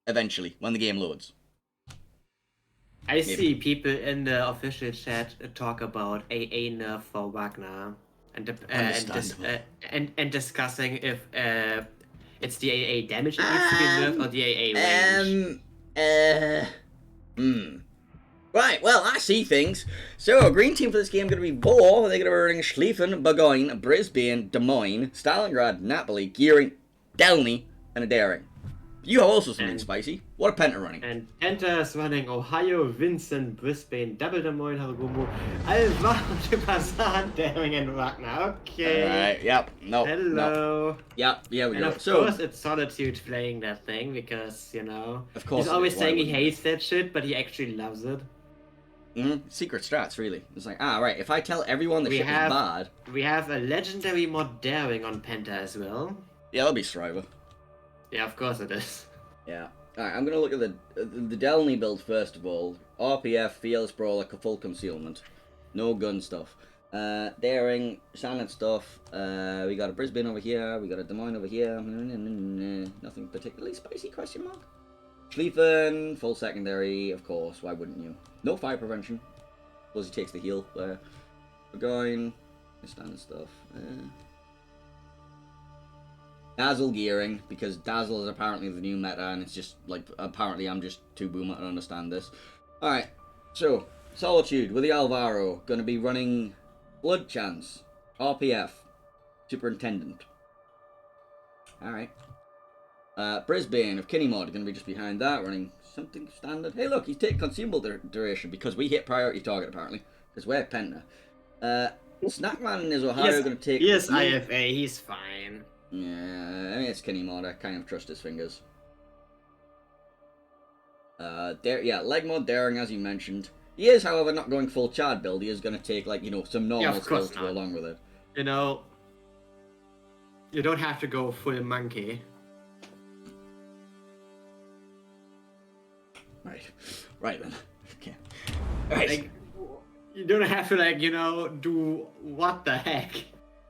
eventually when the game loads. I see people in the official chat talk about AA nerf for Wagner Understandable. and discussing if it's the AA damage that needs to be nerfed or the AA range. Right, well, I see things. So, green team for this game going to be VOR. They're going to be running Schlieffen, Burgoyne, Brisbane, Des Moines, Stalingrad, Napoli, Gearing, Delny, and a Daring. You have also something spicy. What are Penta running? And Penta is running Ohio, Vincent, Brisbane, Double Des Moines, Haragumo, Alvaro, Pazan, Daring, and Wagner. Okay. Alright, yep, no. Hello. No. Yep, yeah, we and go. Of course, it's Solitude playing that thing because, you know, of course he's always saying he hates that shit, but he actually loves it. Secret strats, really. It's like, right, if I tell everyone the shit is bad... We have a legendary mod Daring on Penta as well. Yeah, that'll be Striver. Yeah, of course it is. Yeah. Alright, I'm gonna look at the Delny build first of all. RPF, Fearless Brawler, full concealment. No gun stuff. Daring, standard stuff. We got a Brisbane over here, we got a Des Moines over here. Nothing particularly spicy, question mark. Schlieffen, full secondary, of course, why wouldn't you? No fire prevention. Plus he takes the heal there. We're going standard stuff. Dazzle gearing, because Dazzle is apparently the new meta, and it's just, like, apparently I'm just too boomer to understand this. Alright, so, Solitude with the Alvaro, going to be running Blood Chance, RPF, Superintendent. Alright. Brisbane of Kinnymod, going to be just behind that, running something standard. Hey look, he's taking consumable duration, because we hit priority target, apparently, because we're Penta. Snackman is Ohio going to take... He is IFA, he's fine. Yeah, I mean, it's Kinnymod, I kind of trust his fingers. Leg mod Daring, as you mentioned. He is, however, not going full Chad build. He is going to take, like, you know, some normal skills to go along with it. You know, you don't have to go full monkey. Right then. Okay. Right. Like, you don't have to, like, you know, do what the heck.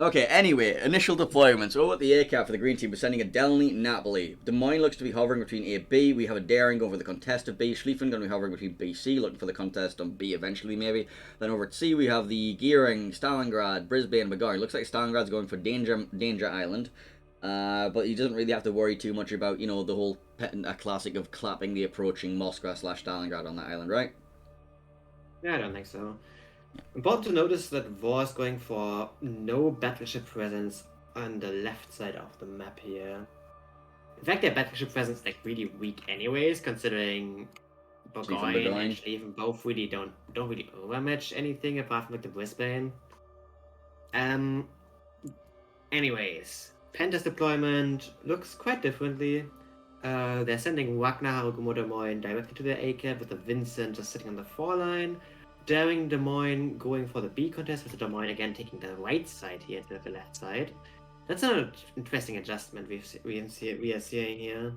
Okay, anyway, initial deployments. Over at the ACAP for the green team, we're sending a Delny, Napoli. Des Moines looks to be hovering between A and B. We have a Daring going for the contest of B. Schlieffen going to be hovering between B, C, looking for the contest on B eventually, maybe. Then over at C, we have the Gearing, Stalingrad, Brisbane, Burgoyne. Looks like Stalingrad's going for Danger Island. But he doesn't really have to worry too much about, you know, the whole classic of clapping the approaching Moskva / Stalingrad on that island, right? Yeah, I don't think so. Important to notice that VOR is going for no battleship presence on the left side of the map here. In fact, their battleship presence is like really weak anyways, considering Burgoyne and Schlieffen both really don't really overmatch anything apart from like the Brisbane. Anyways, Penta's deployment looks quite differently. They're sending Wagner, Haragumo, Des Moines directly to their ACAP with the Vincent just sitting on the 4 line. Daring Des Moines going for the B contest, with the Des Moines again taking the right side here instead of the left side. That's an interesting adjustment we are seeing here.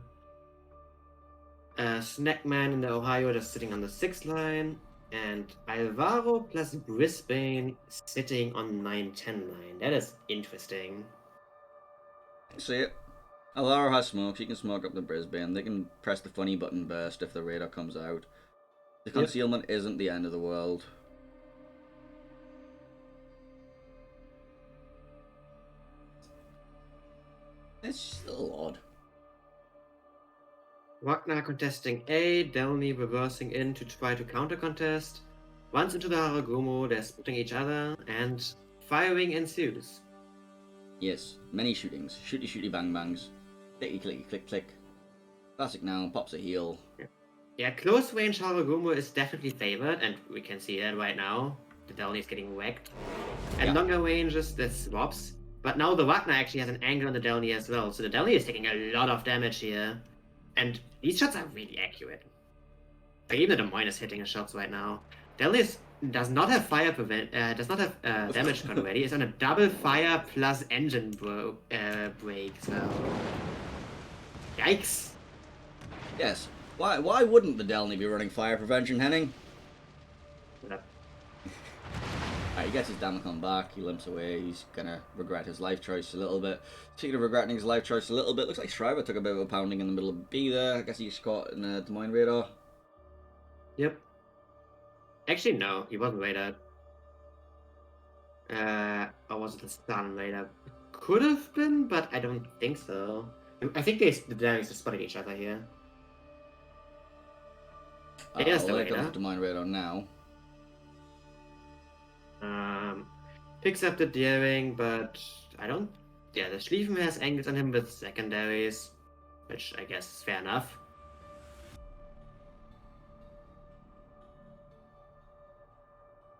Snackman in the Ohio just sitting on the 6th line, and Alvaro plus Brisbane sitting on 9-10 line. That is interesting. See it. Alvaro has smoke. She can smoke up the Brisbane. They can press the funny button burst if the radar comes out. The concealment isn't the end of the world. It's still odd. Wagner contesting A, Delny reversing in to try to counter contest. Once into the Haragumo, they're splitting each other, and firing ensues. Yes, many shootings. Shooty shooty bang bangs. Clicky clicky click click. Classic now, pops a heal. Yeah, close range Haragumo is definitely favored, and we can see that right now. The Delny is getting whacked. At longer ranges, that swaps. But now the Wagner actually has an angle on the Delny as well, so the Delny is taking a lot of damage here. And these shots are really accurate. Like, even the Des Moines is hitting his shots right now. Delny does not have damage con ready. It's on a double fire plus engine break, so... Yikes! Yes. Why wouldn't the Delny be running fire prevention, Henning? He gets his Damacon back, he limps away, he's gonna regret his life choice a little bit. Speaking of regretting his life choice a little bit, looks like Shriver took a bit of a pounding in the middle of B there. I guess he's caught in a Des Moines radar. Yep. Actually, no, he wasn't radar. Or was it the Sun radar? Could have been, but I don't think so. I think the Daring just spotted each other here. There's the There comes radar. Des Moines radar now. Picks up the Daring, but I don't. Yeah, the Schlieffen has angles on him with secondaries, which I guess is fair enough.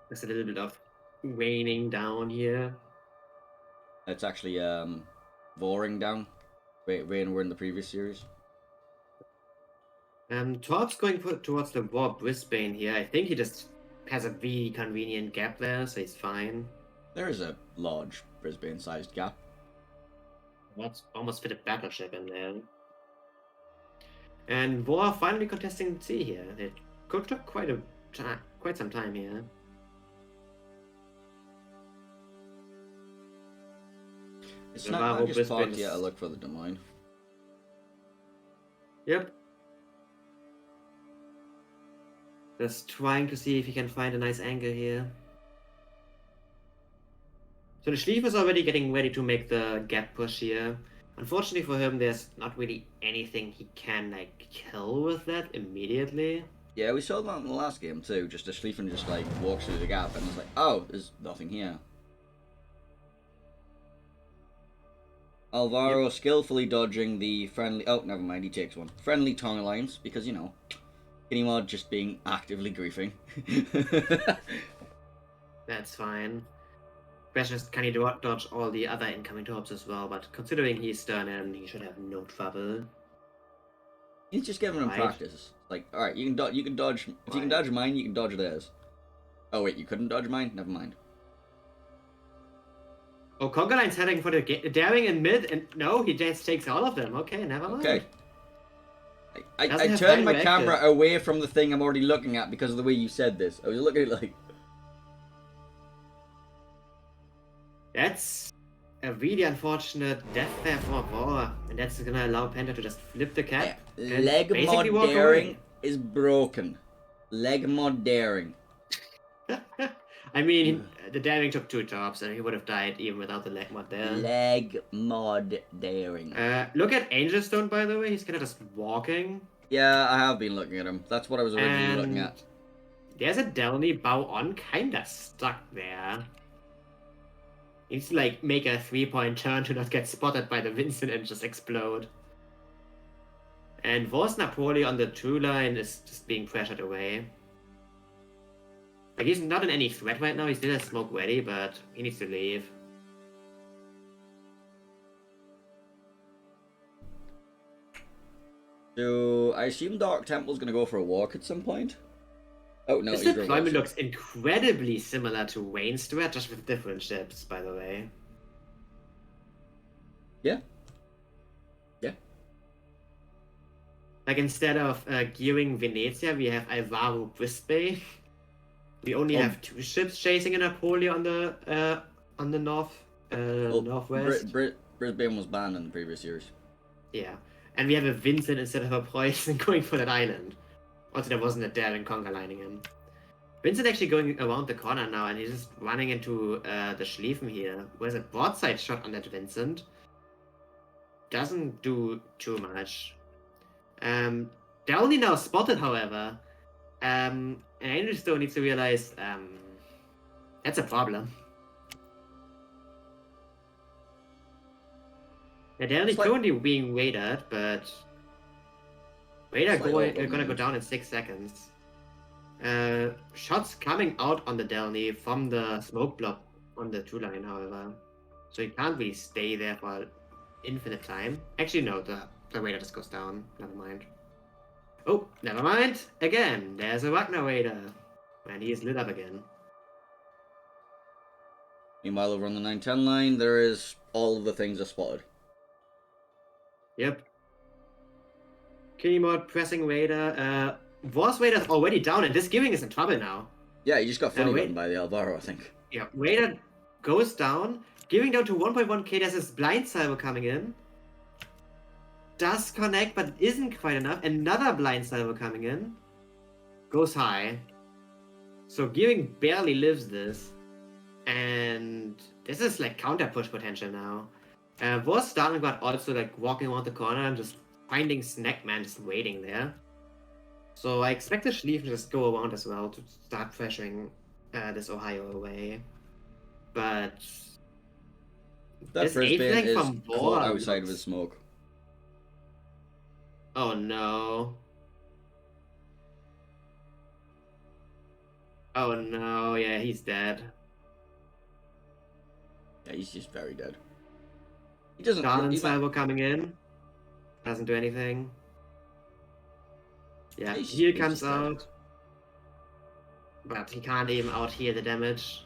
There's a little bit of waning down here. It's actually VORing down. Rain were in the previous series. Todd's going towards the VOR Brisbane here. I think he just has a really convenient gap there, so he's fine. There is a large Brisbane-sized gap. That's almost fit a battleship in there. And VOR finally contesting C here. It took quite some time here. It's not just parked yet. I look for the Des Moines. Yep. Just trying to see if he can find a nice angle here. So the Schlieff is already getting ready to make the gap push here. Unfortunately for him, there's not really anything he can like kill with that immediately. Yeah, we saw that in the last game too. Just a Schlieffen just like walks through the gap and it's like, oh, there's nothing here. Alvaro skillfully dodging the friendly. Oh, never mind. He takes one. Friendly tongue alliance because you know, Kinimod just being actively griefing. That's fine. Question is, can he dodge all the other incoming torps as well? But considering he's stern and he should have no trouble. He's just giving him practice. Like, all right, you can dodge. If you can dodge mine, you can dodge theirs. Oh wait, you couldn't dodge mine. Never mind. Oh, Conga Line's heading for the Daring in mid, and no, he just takes all of them. Okay, never mind. Okay. I turned my camera away from the thing I'm already looking at because of the way you said this. I was looking at like. That's a really unfortunate death there for VOR, and that's gonna allow Penta to just flip the cap. Leg mod daring is broken. Leg mod daring. I mean, the Daring took 2 tops, and he would have died even without the leg mod there. Leg mod daring. Look at Angel Stone, by the way. He's kind of just walking. Yeah, I have been looking at him. That's what I was originally looking at. There's a Delny bow on, kinda stuck there. He needs to like make a 3-point turn to not get spotted by the Vincent and just explode. And VOR's Napoli on the 2 line is just being pressured away. Like, he's not in any threat right now, he still has smoke ready, but he needs to leave. So, I assume Dark Temple's gonna go for a walk at some point? Oh, no, this deployment looks incredibly similar to Wayne's strat, just with different ships, by the way. Yeah. Yeah. Like, instead of gearing Venezia, we have Alvaro Brisbane. We only have 2 ships chasing a Napoli on the northwest. Brisbane was banned in the previous series. Yeah, and we have a Vincent instead of a Poison going for that island. Also, there wasn't a Daring Conga lining him. Vincent actually going around the corner now, and he's just running into the Schlieffen here. Where's a broadside shot on that Vincent? Doesn't do too much. They're only now spotted, however. And Angel Stone needs to realize that's a problem. They're only currently being raided, but radar gonna go down in 6 seconds. Shots coming out on the Delny from the smoke block on the 2 line, however. So you can't really stay there for infinite time. Actually, no, the radar just goes down. Never mind. Oh, never mind. Again, there's a Wagner Raider. And he is lit up again. Meanwhile, over on the 910 line, there is all of the things are spotted. Yep. Kinimod pressing Raider. VOR's Raider's already down, and this Giving is in trouble now. Yeah, he just got funny button by the Alvaro, I think. Yeah, Raider goes down, giving down to 1.1k. There's this blind salvo coming in. Does connect, but isn't quite enough. Another blind salvo coming in. Goes high. So Gearing barely lives this. And this is like counter push potential now. Was Starling got also like walking around the corner and just finding Snackman just waiting there. So I expect the Schlieffen to just go around as well to start pressuring this Ohio away. But That this first 8th bane flank is from caught VOR outside of looks... his smoke. Oh no. Oh no, yeah, he's dead. Yeah, he's just very dead. He doesn't. Darlin He, Salvo coming in. Doesn't do anything. Yeah, he's heal just comes dead. out. But he can't even out heal the damage.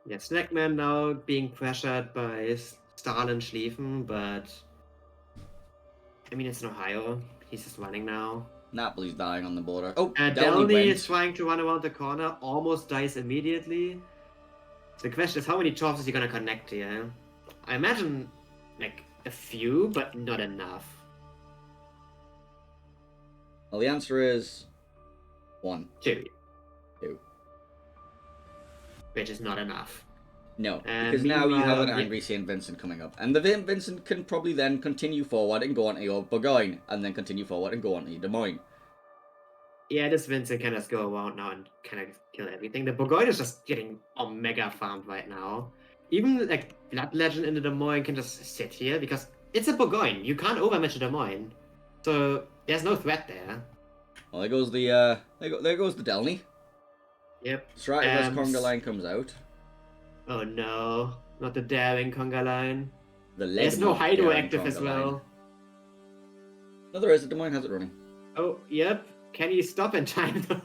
Yeah, Snackman now being pressured by Stalin Schlieffen, but I mean, it's in Ohio. He's just running now. Napoli's dying on the border. Oh, Delny is went. trying to run around the corner, almost dies immediately. The question is, how many chops is he gonna connect here? I imagine, like, a few, but not enough. Well, the answer is 1. 2. 2. Which is not enough. No, because now you have an meanwhile, angry St. Vincent coming up. And the St. Vincent can probably then continue forward and go on to your Burgoyne, and then continue forward and go on to your Des Moines. Yeah, this Vincent can just go around now and kind of kill everything. The Burgoyne is just getting omega farmed right now. Even like Blood Legend in the Des Moines can just sit here because it's a Burgoyne. You can't overmatch a Des Moines. So there's no threat there. Well, there goes the there goes the Delny. Yep. Strativerse Conga line comes out. Oh no, not the daring Conga line. The There's no Hydro active as well. No, there is. The Des Moines has it running. Oh, yep. Can he stop in time though?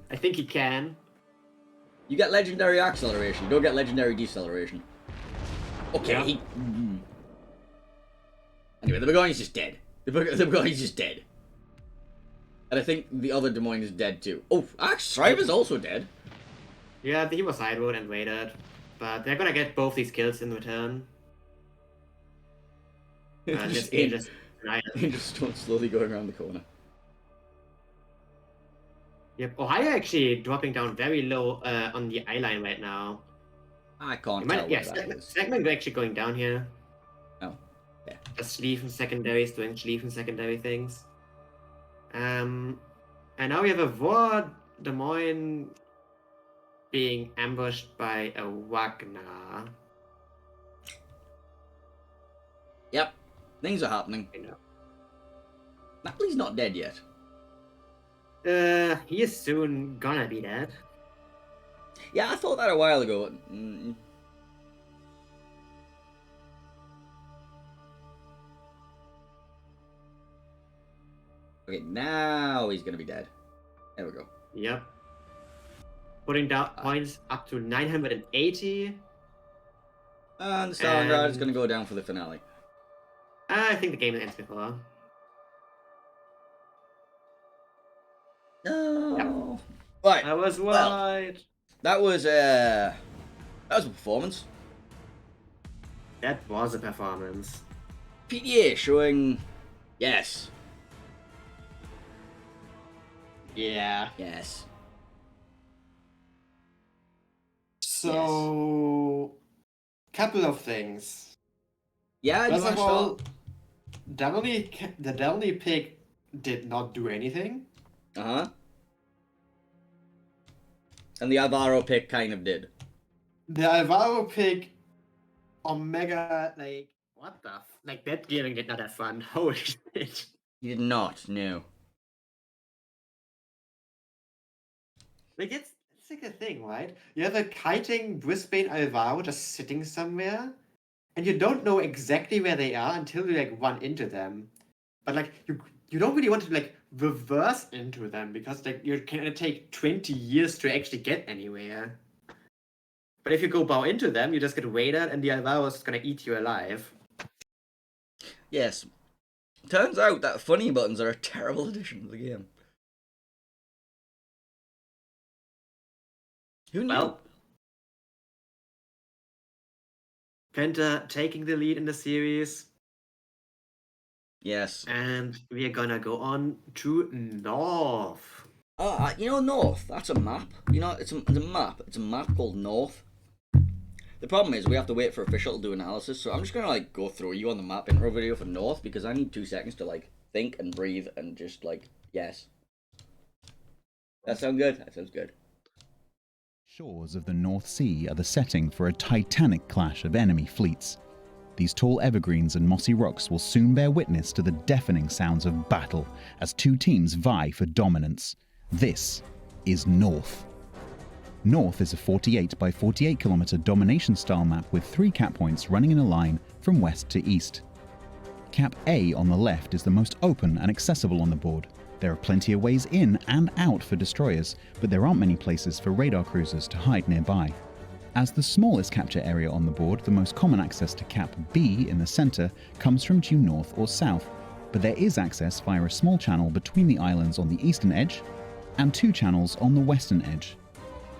I think he can. You get legendary acceleration. Go get legendary deceleration. Okay. Yeah. Anyway, the Burgoyne's just dead. The Burgoyne's just dead. And I think the other Des Moines is dead too. Oh, actually, Striver's also dead. Yeah, he was sideroad and waited. But they're gonna get both these kills in return. This game just slowly going around the corner. Yep, Ohio actually dropping down very low on the eye line right now. I can't tell Yeah, what that is. segment actually going down here. Oh, yeah. Just Schlieffen secondaries doing Schlieffen secondary things. And now we have a VOR Des Moines being ambushed by a Wagner. Yep, things are happening. I know. Napoli's not dead yet. He is soon gonna be dead. Yeah, I thought that a while ago. Okay, now he's gonna be dead. There we go. Yep. Putting down points up to 980. And the Stalingrad is gonna go down for the finale. I think the game ends before. No. Right. I was right. That was a performance. That was a performance. PTA showing yes. Yeah. Yes. So, couple of things. Yeah, First of all, the Delny pick did not do anything. Uh-huh. And the Alvaro pick kind of did. The Alvaro pick, Omega, like, what the like, that gearing did not have fun. Holy shit. He did not, no. Like, it's like a thing, right? You have a kiting Brisbane Alvaro just sitting somewhere, and you don't know exactly where they are until you, like, run into them. But, like, you don't really want to, like, reverse into them, because, like, you're gonna take 20 years to actually get anywhere. But if you go bow into them, you just get weighted, and the Alvaro is gonna eat you alive. Yes. Turns out that funny buttons are a terrible addition to the game. Who knew? Well, Penta taking the lead in the series. Yes. And we are gonna go on to North. You know, North, that's a map. You know, it's a map. It's a map called North. The problem is we have to wait for official to do analysis, so I'm just gonna like go through you on the map intro video for North because I need 2 seconds to like think and breathe and just like yes. That sound good? That sounds good. Shores of the North Sea are the setting for a titanic clash of enemy fleets. These tall evergreens and mossy rocks will soon bear witness to the deafening sounds of battle as 2 teams vie for dominance. This is North. North is a 48 by 48 kilometer domination style map with 3 cap points running in a line from west to east. Cap A on the left is the most open and accessible on the board. There are plenty of ways in and out for destroyers, but there aren't many places for radar cruisers to hide nearby. As the smallest capture area on the board, the most common access to Cap B in the centre comes from due north or south, but there is access via a small channel between the islands on the eastern edge and 2 channels on the western edge.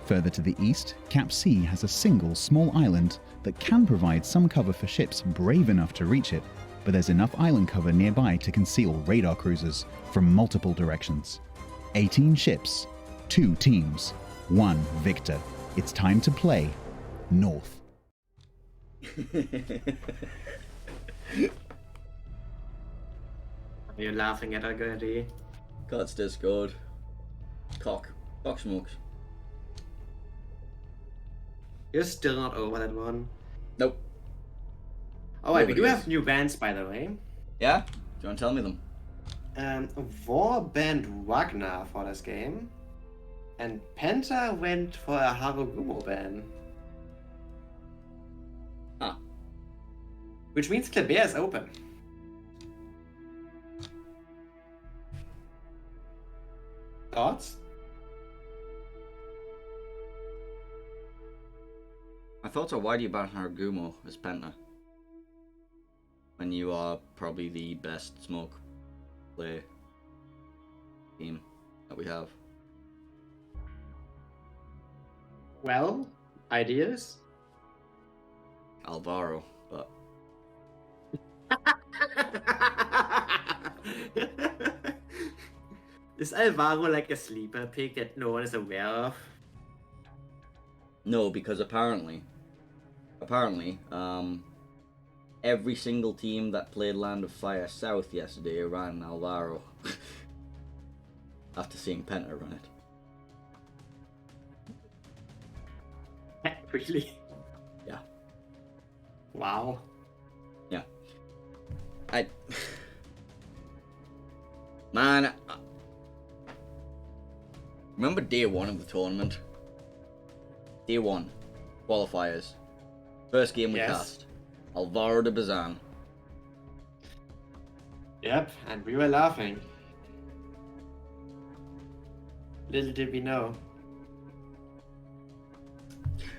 Further to the east, Cap C has a single small island that can provide some cover for ships brave enough to reach it, but there's enough island cover nearby to conceal radar cruisers from multiple directions. 18 ships, 2 teams, 1 victor. It's time to play North. You're laughing at already. Cock's Discord. Cock smokes. You're still not over that one. Nope. Oh, wait, we Nobody do is. have new bands, by the way. Yeah? Do you want to tell me them? VOR banned Wagner for this game. And Penta went for a Harugumo ban. Ah. Which means Kleber is open. Thoughts? My thoughts are, why do you ban Harugumo as Penta? When you are probably the best smoke play team that we have. Well, ideas? Alvaro, but Is Alvaro like a sleeper pick that no one is aware of? no, because apparently, every single team that played Land of Fire South yesterday ran Alvaro after seeing Penta run it. Really? Yeah. Wow. Yeah. Man, remember day 1 of the tournament? Day 1. Qualifiers. First game we Yes. cast. Alvaro de Bazan. Yep, and we were laughing. Little did we know.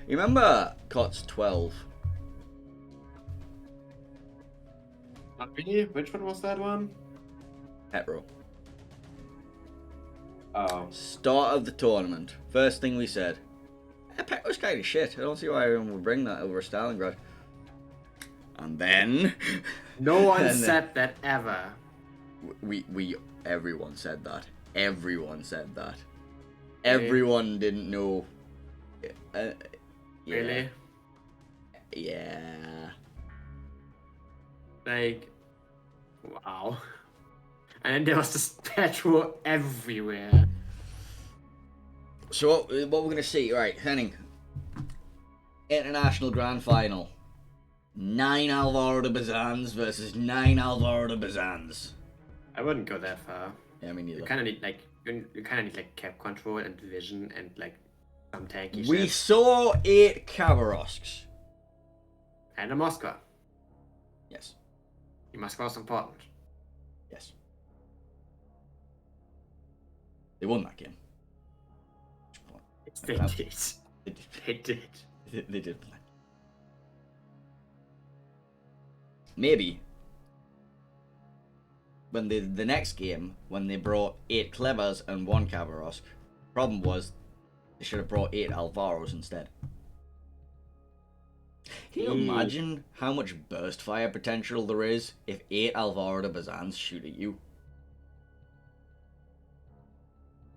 You remember COTS 12? Not really? Which one was that one? Hetero. Oh. Start of the tournament. First thing we said. Petro's kind of shit. I don't see why everyone would bring that over Stalingrad. And then... No one and then- said that ever. Everyone said that. Everyone said that. Really? Everyone didn't know. Yeah. Really? Yeah. Like, wow. And then there was just Petro everywhere. So what we're going to see, right, Henning. International Grand Final. 9 Alvaro de Bazans versus 9 Alvaro de Bazans. I wouldn't go that far. Yeah, me neither. You kind of need like cap control and vision and like some tanky We shit. saw 8 Khabarosks. And a Moscow. Yes. Moscow was important. Yes. They won that game. They Well, did. They did. They did play. Maybe when the next game, when they brought 8 Clevers and 1 Khabarovsk, problem was They should have brought 8 Alvaros instead. Can you imagine how much burst fire potential there is if 8 Alvaro de Bazans shoot at you?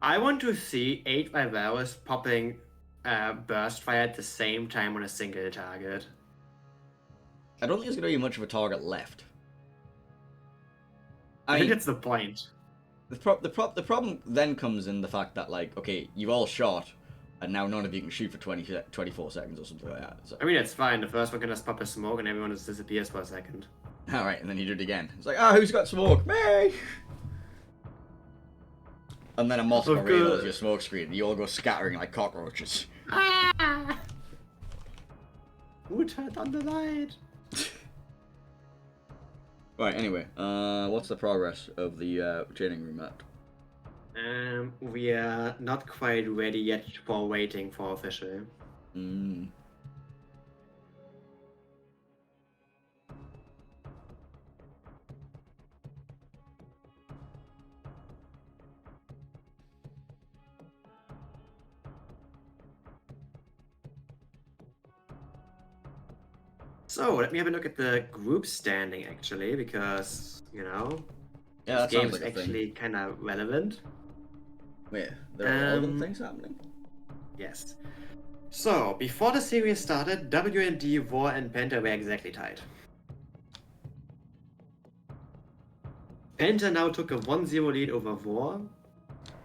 I want to see 8 Alvaros popping burst fire at the same time on a single target. I don't think there's going to be much of a target left. I think that's the point. The problem then comes in the fact that, like, okay, you've all shot, and now none of you can shoot for 24 seconds or something like that. So. I mean, it's fine. The first one can just pop a smoke and everyone just disappears for a second. Alright, and then you do it again. It's like, who's got smoke? Me! And then a Moscow reveals your smoke screen, and you all go scattering like cockroaches. Ah! Who turned on the light? Right, anyway, what's the progress of the training room at? We are not quite ready yet for waiting for official. So, let me have a look at the group standing, actually, because, you know, Yeah, this game is actually kind of relevant. Wait, there are relevant things happening? Yes. So, before the series started, WND, VOR, and Penta were exactly tied. Penta now took a 1-0 lead over VOR,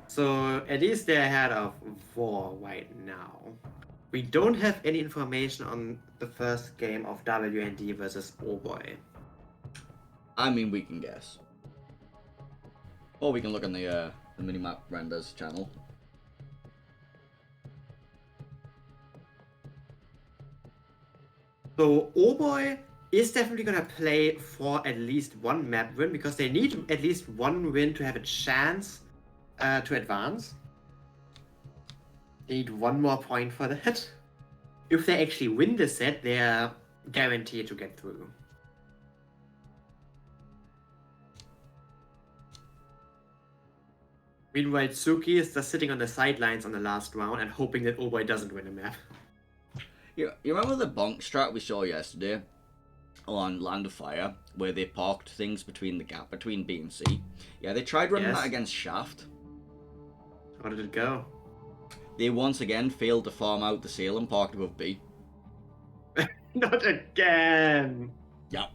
so at least they're ahead of VOR right now. We don't have any information on the first game of WND versus Boy. I mean, we can guess. Or we can look on the minimap renders channel. So Boy is definitely gonna play for at least one map win because they need at least one win to have a chance to advance. They need one more point for that. If they actually win the set, they are guaranteed to get through. Meanwhile, Tsuki is just sitting on the sidelines on the last round and hoping that Boy doesn't win a map. You remember the bonk strat we saw yesterday on Land of Fire, where they parked things between the gap between B and C? Yeah, they tried running that against Shaft. How did it go? They once again failed to farm out the sail and parked above B. Not again! Yep.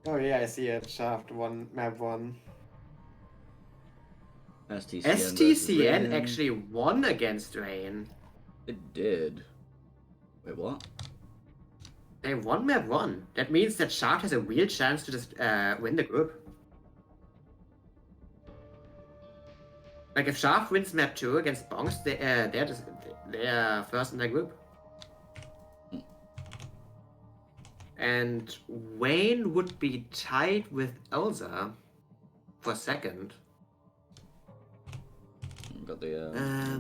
Oh yeah, I see it. Shaft 1, map 1. STCN actually won against Rain. It did. Wait, what? They won map 1. That means that Shaft has a real chance to just win the group. Like, if Shaft wins map 2 against Bonks, they're first in their group. And Wayne would be tied with Elsa for second. Got the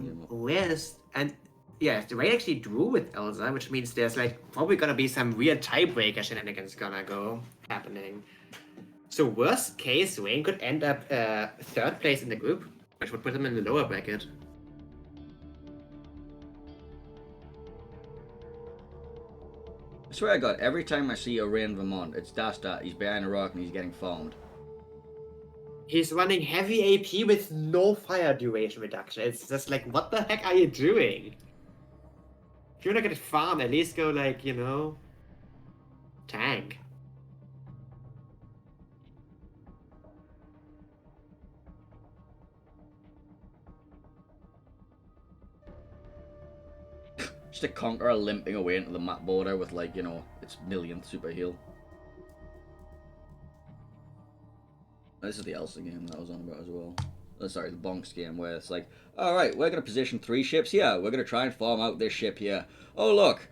yeah, Wayne actually drew with Elsa, which means there's like probably gonna be some weird tiebreaker shenanigans gonna go happening. So worst case, Wayne could end up third place in the group, which would put him in the lower bracket. I swear to God, every time I see a Rain Vermont, it's Dastat, he's behind a rock and he's getting farmed. He's running heavy AP with no fire duration reduction. It's just like, what the heck are you doing? If you're not gonna farm, at least go like, you know, tank. Just a Conqueror limping away into the map border with, like, you know, its millionth super heal. This is the Elsa game that I was on about as well. Oh, sorry, the Bonks game where it's like, alright, we're going to position 3 ships here. We're going to try and farm out this ship here. Oh, look.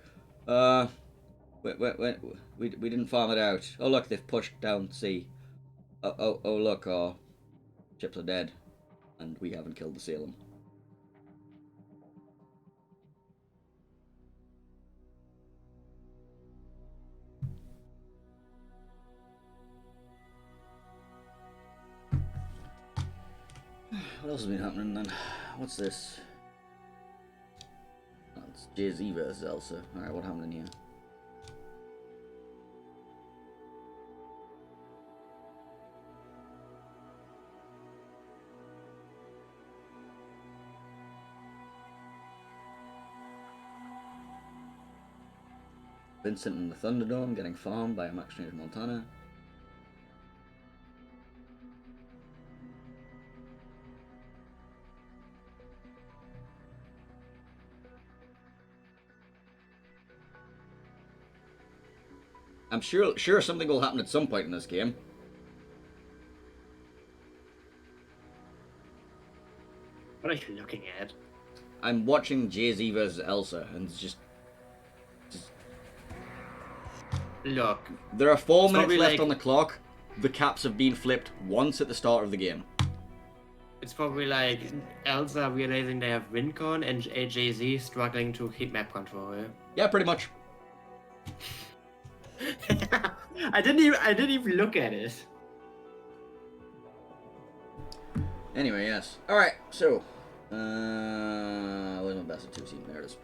We didn't farm it out. Oh, look, they've pushed down C. Oh, look, our ships are dead. And we haven't killed the Salem. What else has been happening then? What's this? Jay-Z versus Elsa. Alright, what happened in here? Vincent in the Thunderdome getting farmed by a Max Change Montana. I'm sure something will happen at some point in this game. What are you looking at? I'm watching Jay-Z versus Elsa, and it's just Look. there are 4 It's minutes probably left like- on the clock. The caps have been flipped once at the start of the game. It's probably like Elsa realizing they have WinCon and Jay-Z struggling to keep map control. Yeah, pretty much. I didn't even look at it. Anyway, yes. Alright, so where's my best of 2 scene? There it is.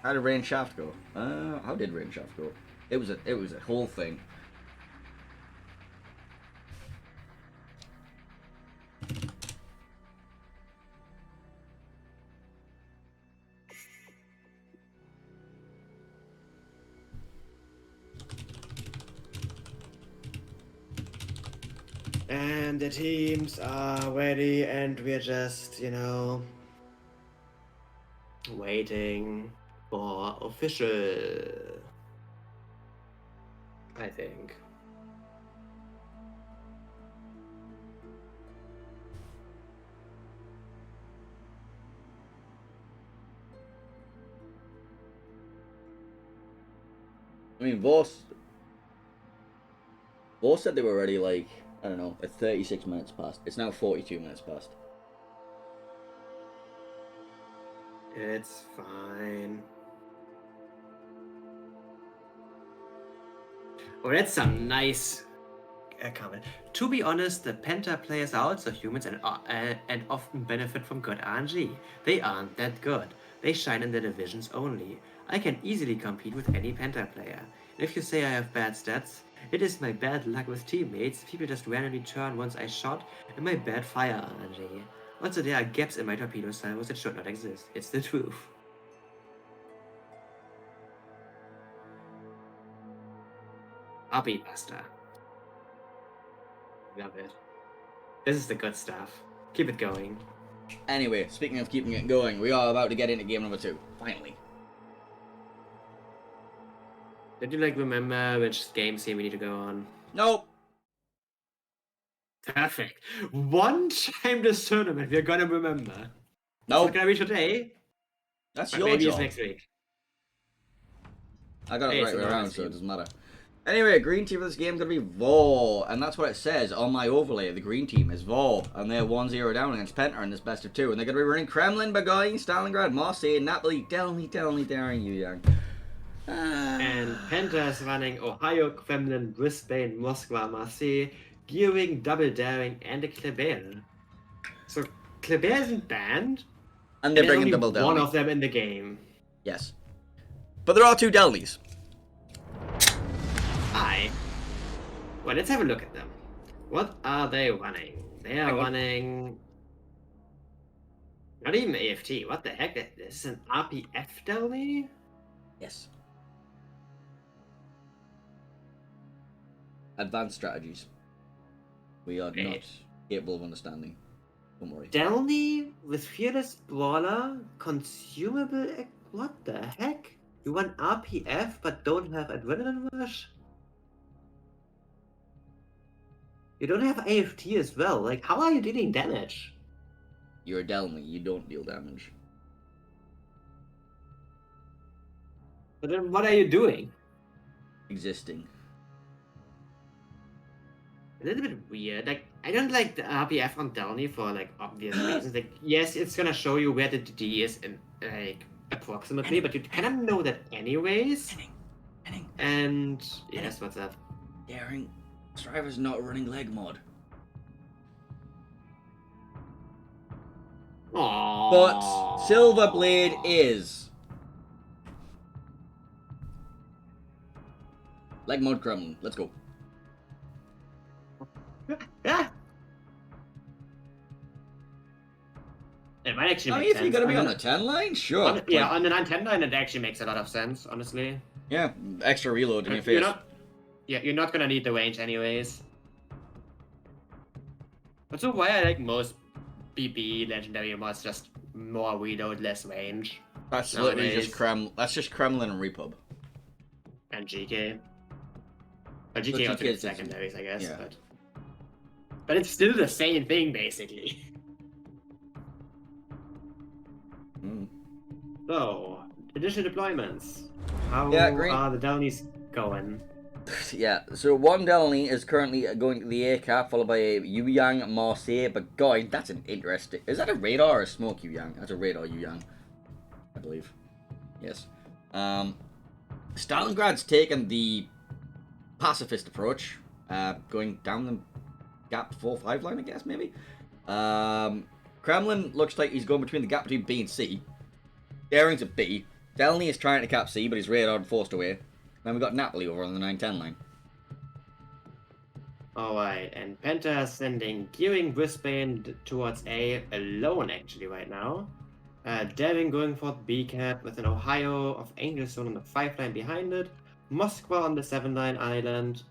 How did Rain Shaft go? How did Rain Shaft go? It was a whole thing. And the teams are ready, and we're just, waiting for official. I think. I mean, VOR said they were already, like, I don't know, at 36 minutes past. It's now 42 minutes past. It's fine. Oh, that's some nice comment. To be honest, the Penta players are also humans and often benefit from good RNG. They aren't that good. They shine in the divisions only. I can easily compete with any Penta player. If you say I have bad stats, it is my bad luck with teammates, people just randomly turn once I shot, and my bad fire RNG. Also, there are gaps in my torpedo silos that should not exist. It's the truth. RP Buster. Love it. This is the good stuff. Keep it going. Anyway, speaking of keeping it going, we are about to get into game number 2. Finally. Did you remember which game scene we need to go on? Nope. Perfect. One time this tournament we're gonna remember. It's Nope. not gonna be today, That's but your maybe job. it's next week. I got it Hey, right it's way a around, nice so it game. doesn't matter. Anyway, green team for this game is going to be VOR, and that's what it says on my overlay. The green team is VOR, and they're 1-0 down against Penta in this best of 2, and they're going to be running Kremlin, Burgoyne, Stalingrad, Marseille, Napoli, Delny, daring you, young. And Penta is running Ohio, Kremlin, Brisbane, Moscow, Marseille, Gearing, Double Daring, and the Kleber. So Kleber isn't banned, And they're there's bringing only double one Delny. of them in the game. Yes. But there are 2 Delnys. Aye. Well, let's have a look at them. What are they running? They are running... Not even AFT. What the heck? This is an RPF Delny? Yes. Advanced strategies. We are not capable of understanding. Don't worry. Delny with Fearless Brawler, consumable... What the heck? You run RPF but don't have Adrenaline Rush? You don't have AFT as well. How are you dealing damage? You're a Delny, you don't deal damage. But then what are you doing? Existing. A little bit weird. I don't like the RPF on Delny for obvious reasons. Yes, it's gonna show you where the DD is in approximately, but you kind of know that anyways. Henning. And yes, what's up? Daring. Striver's not running leg mod. Aww. But Silverblade is like Mud Kremlin. Let's go. Yeah. It might actually I make mean, if sense. you're gonna be on the 10 line, sure. Yeah, Like, on the 910 line, it actually makes a lot of sense, honestly. yeah, extra reload in your You're face. not, yeah, you're not gonna need the range anyways. That's why I like most BB legendary mods, just more reload, less range. That's literally nowadays. just That's just Kremlin and Repub. And GK. But But GK also GK gets is- secondaries, I guess. yeah. But it's still the same thing, basically. Mm. So, additional deployments. How Yeah, great. are the Downies going? Yeah, so one Delany is currently going to the A cap, followed by a Yuyang Marseille. But God, that's an interesting. Is that a radar or a smoke Yuyang? That's a radar Yuyang, I believe. Yes. Stalingrad's taken the pacifist approach, going down the gap 4-5 line, I guess, maybe. Kremlin looks like he's going between the gap between B and C. Daring's at B. Delany is trying to cap C, but he's radared and forced away. Then we've got Napoli over on the 910 line. Alright, and Penta is sending Gearing Brisbane towards A alone, actually, right now. Devin going for the B cap with an Ohio of Angelstone on the 5 line behind it. Moskva on the 7 line island.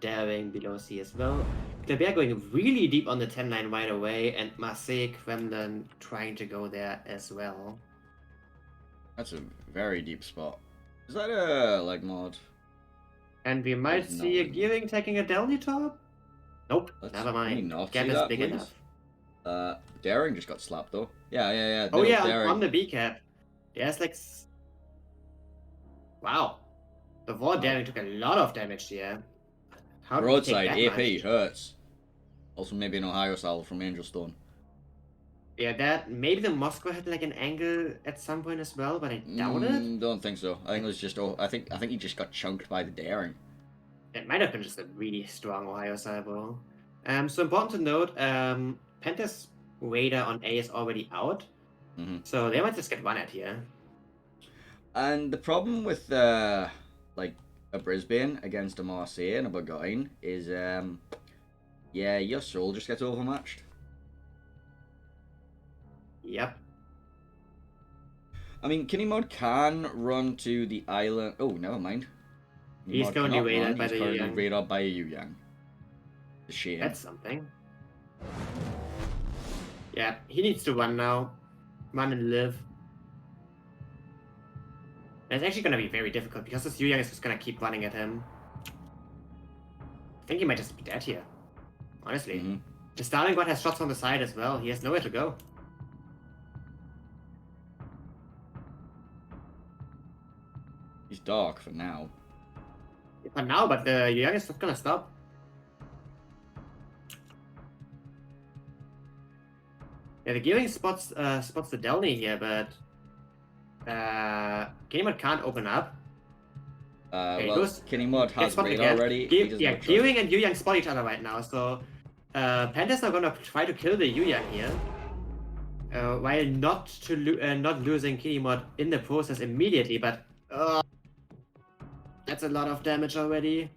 Daring below C as well. They're going really deep on the 10 line right away, and Marseille Kremlin trying to go there as well. That's a very deep spot. Is that a leg mod? And we might There's see a no- Gearing taking a Delny top? Nope, Let's- never can we mind. not Gap see is that, big please? enough. Daring just got slapped though. Yeah. Oh No, yeah, Daring. on the B cap. There's like... Wow. The VOR Daring took a lot of damage here. How did he Broadside take that AP much? hurts. Also maybe an Ohio salve from Angelstone. Yeah, that... Maybe the Moskva had like an angle at some point as well, but I doubt it. Don't think so. I think it was just. Oh, I think he just got chunked by the Daring. It might have been just a really strong Ohio cyber. So important to note, Penta's radar on A is already out. So they might just get one at here. And the problem with like a Brisbane against a Marseille and a Burgoyne is yeah, your soul just gets overmatched. Yep. I mean, Kinnymod can run to the island. Oh, never mind. He's Kinnymod currently cannot radared run, by he's the currently Yuyang. radared by a Yuyang. A shame. That's something. Yeah, he needs to run now. Run and live. And it's actually going to be very difficult because this Yuyang is just going to keep running at him. I think he might just be dead here. Honestly. The Stalingrad has shots on the side as well. He has nowhere to go. He's dark for now. For now, but the Yuyang is not going to stop. Yeah, the Gearing spots the Delny here, but Kinnymod can't open up. Okay, Well, Kinnymod has spotted radar again. already. He doesn't have a choice. Gearing and Yuyang spot each other right now, so Panda's not gonna try to kill the Yuyang here, while not losing Kinnymod in the process immediately. But that's a lot of damage already.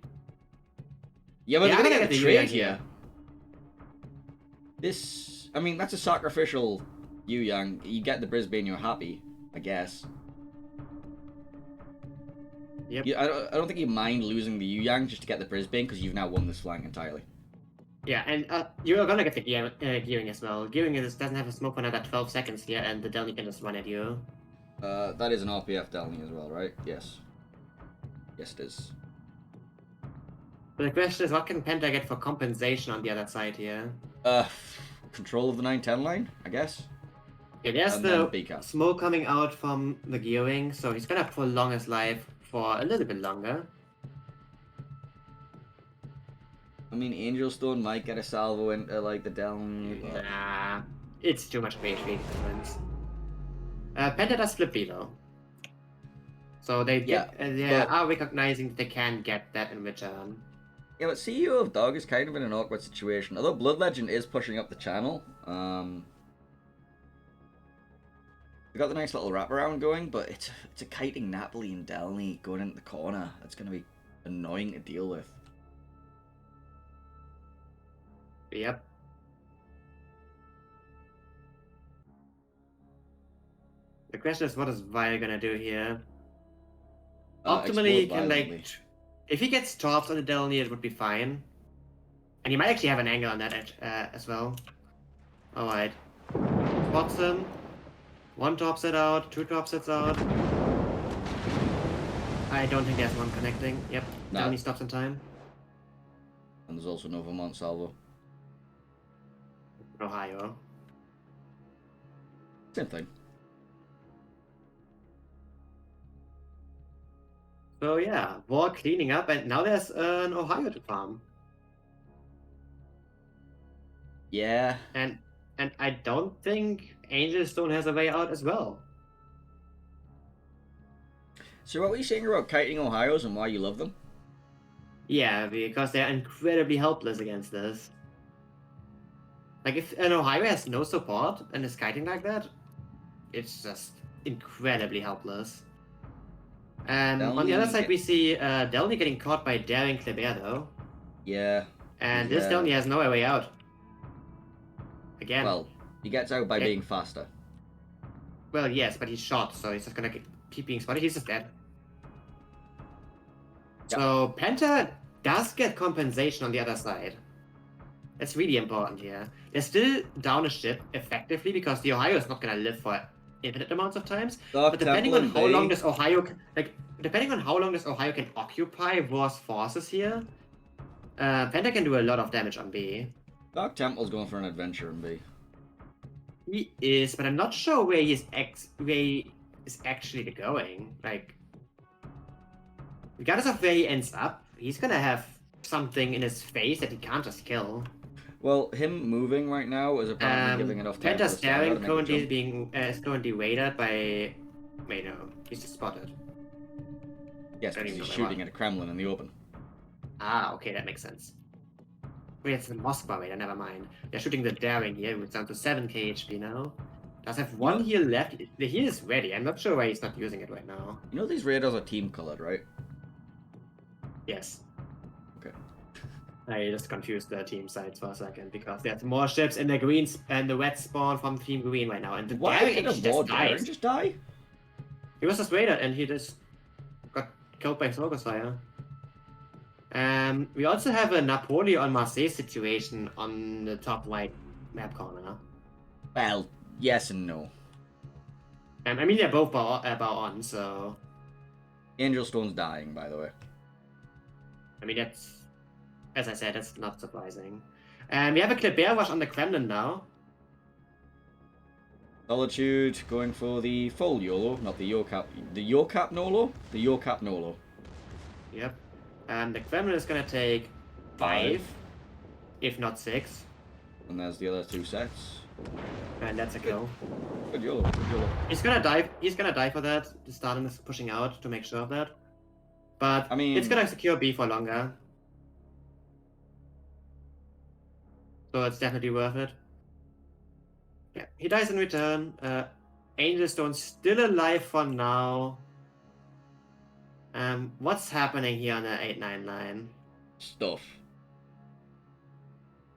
Yeah, but Yeah, they're I'm gonna gonna get the get the trade Yuyang here. here. This, I mean, that's a sacrificial Yuyang. You get the Brisbane, you're happy, I guess. Yep. I don't think you mind losing the Yuyang just to get the Brisbane because you've now won this flank entirely. Yeah, and you're gonna get the Gearing as well. Gearing doesn't have a smoke for another 12 seconds here, and the Delny can just run at you. That is an RPF Delny as well, right? Yes. Yes, it is. But the question is, what can Penta get for compensation on the other side here? Control of the 910 line, I guess. Yeah, there's And then the B-cap. smoke coming out from the Gearing, so he's gonna prolong his life for a little bit longer. I mean, Angelstone might get a salvo into like the Delny, but... Nah, it's too much base rate difference. Penta does flip B though. So they are recognizing that they can get that in return. Yeah, but CEO of Dog is kind of in an awkward situation. Although Blood Legend is pushing up the channel, We got the nice little wraparound going, but it's a kiting Napoli and Delny going into the corner. That's going to be annoying to deal with. Yep. The question is, what is Vi gonna do here? Optimally, he Explode can violently. if he gets tops on the Delny, it would be fine. And he might actually have an angle on that as well. Alright. Spots him. One tops it out, two tops it out. I don't think there's one connecting. Yep. No. Delny stops in time. And there's also no Vermont Salvo. Ohio. Same thing. So yeah, VOR cleaning up, and now there's an Ohio to farm. Yeah. And I don't think Angel Stone has a way out as well. So what were you saying about kiting Ohio's and why you love them? Yeah, because they're incredibly helpless against this. Like, if an Ohio has no support and is kiting like that, it's just incredibly helpless. On the other side, we see Delny getting caught by Daring Kleber, though. Yeah. And this Delny has no way out. Again. Well, he gets out by being faster. Well, yes, but he's shot, so he's just gonna keep being spotted. He's just dead. Yep. So Penta does get compensation on the other side. That's really important here. They're still down a ship effectively because the Ohio is not gonna live for infinite amounts of times. But depending on how long does Ohio can occupy VOR's forces here, Penta can do a lot of damage on B. Dark Temple's going for an adventure in B. He is, but I'm not sure where he is actually going. Like, regardless of where he ends up, he's gonna have something in his face that he can't just kill. Well, him moving right now is apparently giving enough time. Penta's staring currently is currently raided by. Wait, no, he's just spotted. Yes, because he's shooting at a Kremlin in the open. Ah, okay, that makes sense. Wait, it's the Moskva raider, never mind. They're shooting the Daring here, it's down to 7k HP now. Does have one heal left. The heal is ready. I'm not sure why he's not using it right now. You know these raiders are team colored, right? Yes. Okay. I just confused the team sides for a second because there's more ships in the green and the red spawn from Team Green right now. And the Why Daring did a actually VOR just Daring died. just die? He was just raided and he just got killed by Focus Fire. We also have a Napoleon Marseille situation on the top right map corner. Well, yes and no. I mean, they're both bow on, so... Angel Stone's dying, by the way. I mean, that's... As I said, that's not surprising. We have a Kleber rush on the Kremlin now. Solitude going for the full YOLO, not the YoCap. The YoCap Nolo? The YoCap Nolo. Yep. The Kremlin is gonna take 5, if not 6. And there's the other 2 sets. And that's a kill. Good YOLO, good YOLO. He's gonna die for that. The Stalin is pushing out to make sure of that. But I mean, it's gonna secure B for longer. So it's definitely worth it. Yeah, he dies in return. Angel Stone's still alive for now. What's happening here on the 899? stuff.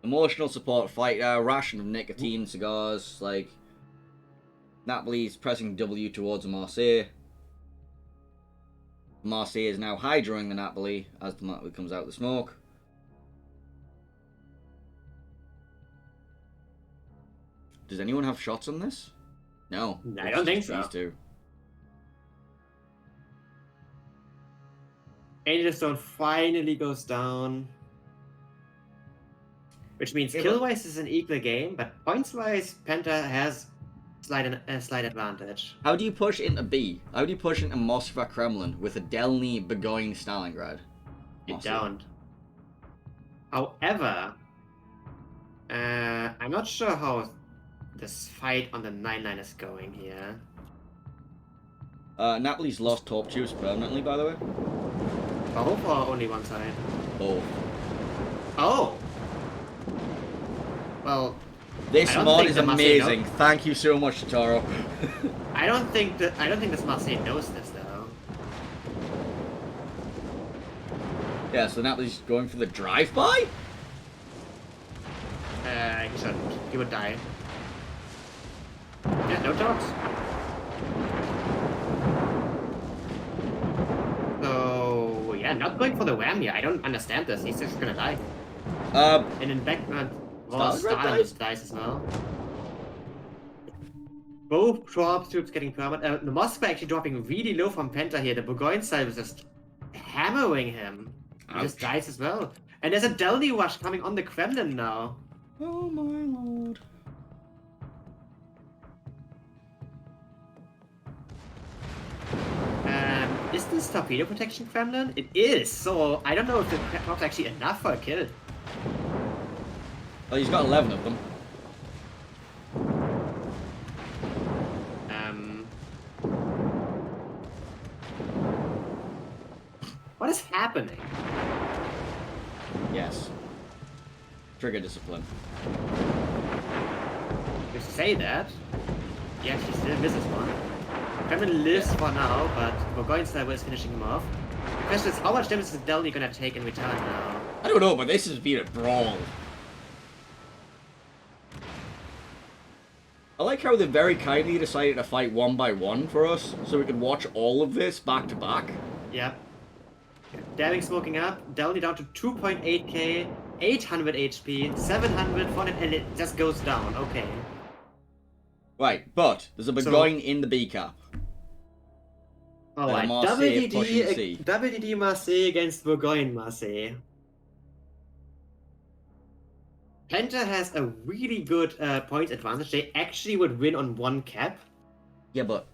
Emotional support fighter, ration of nicotine, cigars, like... Napoli's pressing W towards Marseille. Marseille is now hydroing the Napoli as the Napoli comes out of the smoke. Does anyone have shots on this? No. I don't think so. These two. Angel Stone finally goes down. Which means Yeah, kill-wise is an equal game, but points-wise, Penta has a slight advantage. How do you push into B? How do you push into Moskva Kremlin with a Delny begoing Stalingrad? You Marseille. don't. However, I'm not sure how this fight on the 9-9 is going here. Napoli's lost top tubes permanently, by the way. Both or only one side? Both. Oh! Well, This I don't mod think is the Marseille amazing. Thank you so much, Totoro. I don't think this Marseille knows this though. Yeah, so now he's going for the drive-by? He shouldn't. He would die. Yeah, no talks. So yeah, not going for the wham here. I don't understand this. He's just gonna die. And in background, Stalin just dies as well. Both troops getting permanent. The Moskva actually dropping really low from Penta here. The Burgoyne side was just hammering him. He just dies as well. And there's a Delny rush coming on the Kremlin now. Oh my lord. Is this torpedo protection Kremlin? It is, so I don't know if the Kremlin's actually enough for a kill. Well, he's got 11 of them. What is happening? Yes. Trigger discipline. You say that. He actually still misses one. Kremlin lives for now, but Burgoyne Sniper is finishing him off. The question is, how much damage is Delny gonna take in return now? I don't know, but this has been a brawl. I like how they very kindly decided to fight one by one for us, so we could watch all of this back to back. Yep. Daring smoking up, Delny down to 2.8k, 800 HP, 700, 400, and it just goes down. Okay. Right, but there's a Burgoyne in the B cap. Alright, WDD Marseille against Burgoyne Marseille. Penta has a really good point advantage. They actually would win on one cap. Yeah, but...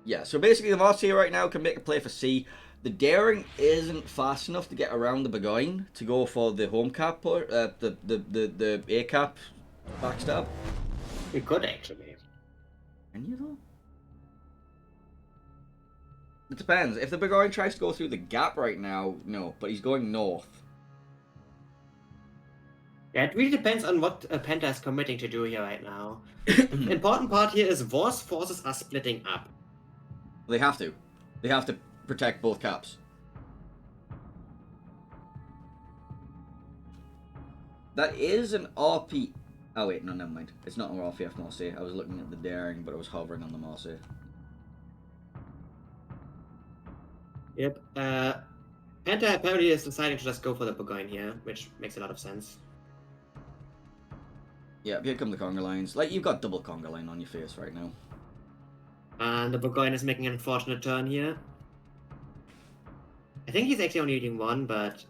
Yeah, so basically the Marseille right now can make a play for C. The Daring isn't fast enough to get around the Burgoyne to go for the home cap, the A cap backstab. It could actually. Can you though? It depends. If the Burgoyne tries to go through the gap right now, no, but he's going north. Yeah, it really depends on what Penta is committing to do here right now. The important part here is VOR's forces are splitting up. They have to. They have to protect both caps. That is an RP... Oh wait, no, never mind. It's not an RPF Marseille. I was looking at the Daring, but I was hovering on the Marseille. Yep. Penta apparently is deciding to just go for the Burgoyne here, which makes a lot of sense. Yeah, here come the conga lines. Like, you've got double conga line on your face right now. And the Burgoyne is making an unfortunate turn here. I think he's actually only eating one, but...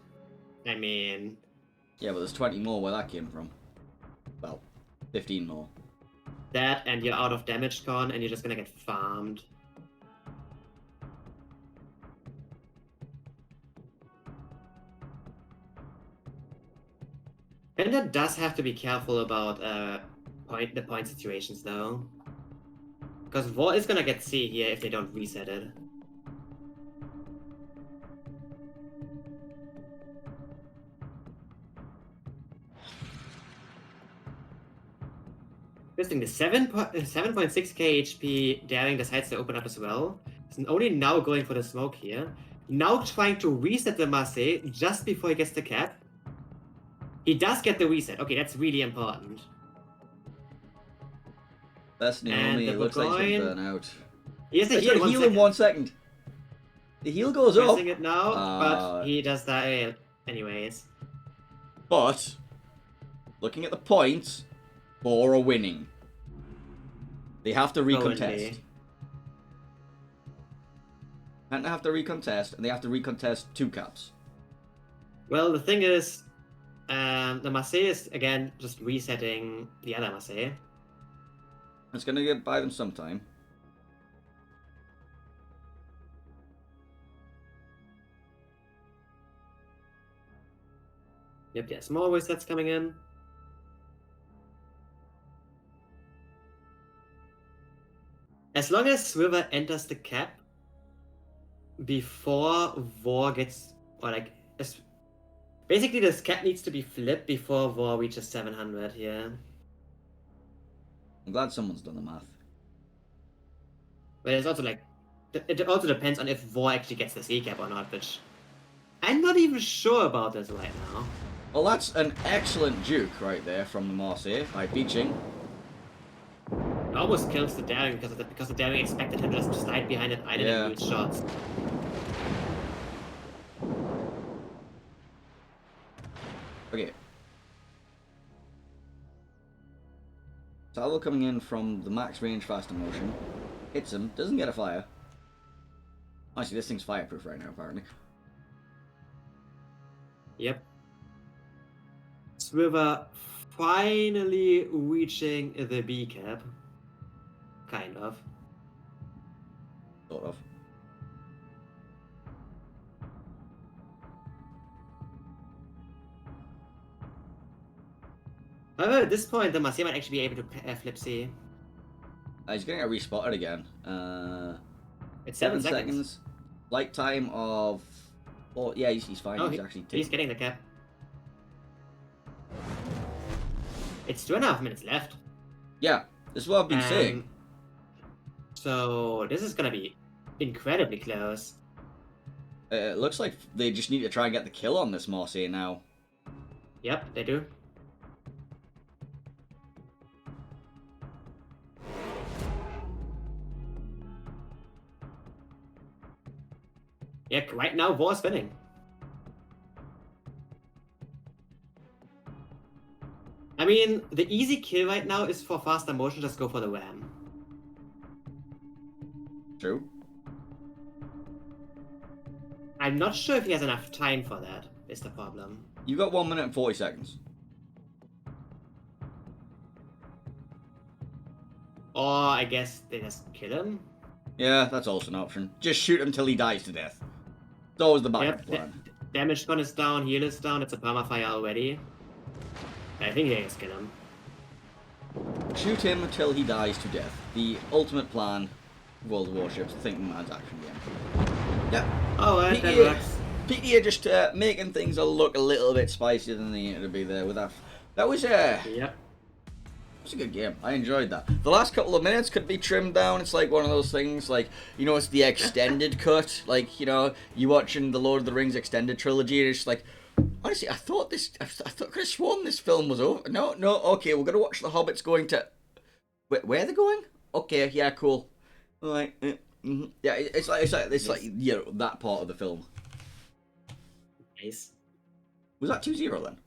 I mean... Yeah, but there's 20 more where that came from. Well, 15 more. That, and you're out of damage con, and you're just gonna get farmed. Penta does have to be careful about the point situations, though. Because VOR is gonna get C here if they don't reset it. Interesting, the 7.6k HP Daring decides to open up as well. He's only now going for the smoke here. Now trying to reset the Marseille just before he gets the cap. He does get the reset. Okay, that's really important. That's Naomi. It looks like he's gonna burn out. He has a heal in 1 second. The heal goes up. Pressing it now, but he does die anyways. But, looking at the points, VOR are winning. They have to recontest. And they have to recontest, and they have to recontest 2 caps. Well, the thing is, the Marseille is, again, just resetting the other Marseille. It's gonna get by them sometime. Yep, yeah, small resets coming in. As long as Swiver enters the cap before VOR gets, or like, basically this cap needs to be flipped before VOR reaches 700 here. I'm glad someone's done the math. But it's also like, it also depends on if VOR actually gets the C cap or not, which I'm not even sure about this right now. Well, that's an excellent juke right there from the Marseille by Beaching. It almost kills the Daring because the Daring expected him just to slide behind it idle and use shots. Okay. Salvo coming in from the max range faster motion. Hits him, doesn't get a fire. Actually, this thing's fireproof right now, apparently. Yep. Swiver finally reaching the B cap. Kind of. Sort of. However, at this point, the Marseille might actually be able to flip C. He's gonna get respotted again. It's 7 7 seconds. Light time of... Oh, yeah, he's fine. Oh, he's actually he's getting the cap. It's 2.5 minutes left. Yeah, this is what I've been saying. So, this is gonna be incredibly close. It looks like they just need to try and get the kill on this Marseille now. Yep, they do. Yeah, right now, VOR's winning. I mean, the easy kill right now is for faster motion, just go for the ram. True. I'm not sure if he has enough time for that, is the problem. You've got 1 minute and 40 seconds. Or I guess they just kill him. Yeah, that's also an option. Just shoot him till he dies to death. It's always the backup plan. Damage gun is down, heal is down, it's a permafire already. I think they just kill him. Shoot him until he dies to death. The ultimate plan of World of Warships. Thinking man's action game. Yeah. Alright, that PTA works. PTA just making things look a little bit spicier than they needed to be there with that. That was Yep. It was a good game. I enjoyed that. The last couple of minutes could be trimmed down. It's like one of those things, like, you know, it's the extended cut. Like, you know, you watching the Lord of the Rings extended trilogy, and it's like, honestly, I thought I could have sworn this film was over. No, okay, we're gonna watch the Hobbits going to. Where are they going? Okay, yeah, cool. Like, yeah, it's like you know, that part of the film. Nice. Was that 2-0 then?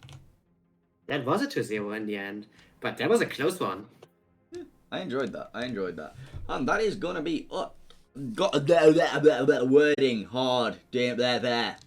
That was a 2-0 in the end, but that was a close one. Yeah, I enjoyed that. And that is gonna be got wording hard. Damn, there.